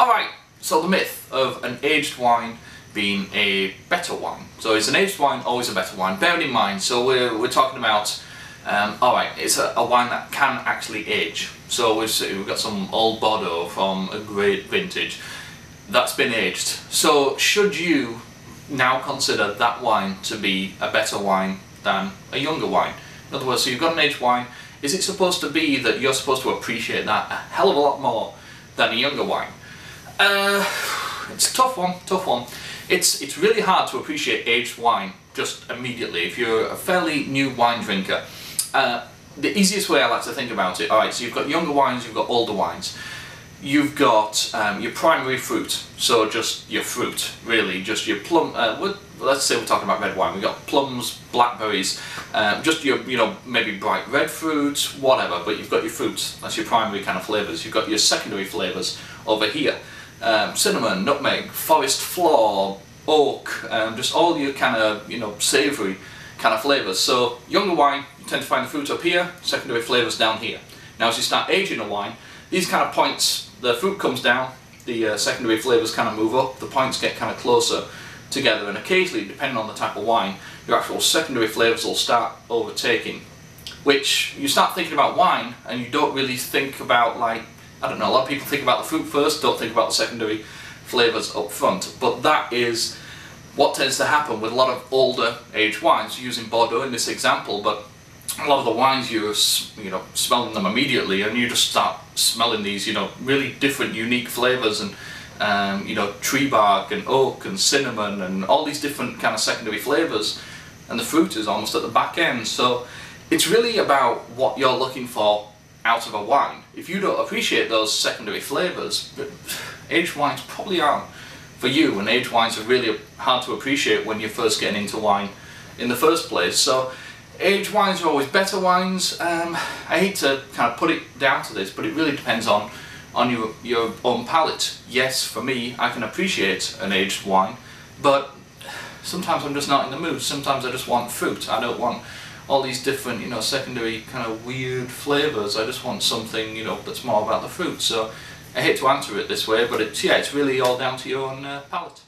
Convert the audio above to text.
Alright, so the myth of an aged wine being a better wine. So is an aged wine always a better wine? Bearing in mind, so we're talking about, alright, it's a wine that can actually age. So we've got some old Bordeaux from a great vintage that's been aged. So should you now consider that wine to be a better wine than a younger wine? In other words, so you've got an aged wine, is it supposed to be that you're supposed to appreciate that a hell of a lot more than a younger wine? It's a tough one. It's really hard to appreciate aged wine just immediately if you're a fairly new wine drinker. The easiest way I like to think about it, alright, so you've got younger wines, you've got older wines. You've got your primary fruit, so just your fruit, really, just your plum, let's say we're talking about red wine, we've got plums, blackberries, just your, maybe bright red fruits, whatever, but you've got your fruits, that's your primary kind of flavours. You've got your secondary flavours over here, cinnamon, nutmeg, forest floor, oak, just all your kind of, savoury kind of flavours. So younger wine, you tend to find the fruit up here, secondary flavours down here. Now as you start aging a wine, these kind of points, the fruit comes down, the secondary flavours kind of move up, the points get kind of closer together, and occasionally, depending on the type of wine, your actual secondary flavours will start overtaking. Which, you start thinking about wine, and you don't really think about, like, I don't know, a lot of people think about the fruit first, don't think about the secondary flavours up front, but that is what tends to happen with a lot of older aged wines, using Bordeaux in this example, but a lot of the wines you're smelling them immediately, and you just start smelling these really different unique flavours, and tree bark and oak and cinnamon and all these different kind of secondary flavours, and the fruit is almost at the back end. So it's really about what you're looking for out of a wine. If you don't appreciate those secondary flavours, aged wines probably aren't for you, and aged wines are really hard to appreciate when you're first getting into wine in the first place. So aged wines are always better wines. I hate to kind of put it down to this, but it really depends on your own palate. Yes, for me, I can appreciate an aged wine, but sometimes I'm just not in the mood. Sometimes I just want fruit. I don't want all these different, secondary kind of weird flavours. I just want something, that's more about the fruit. So I hate to answer it this way, but it's really all down to your own palate.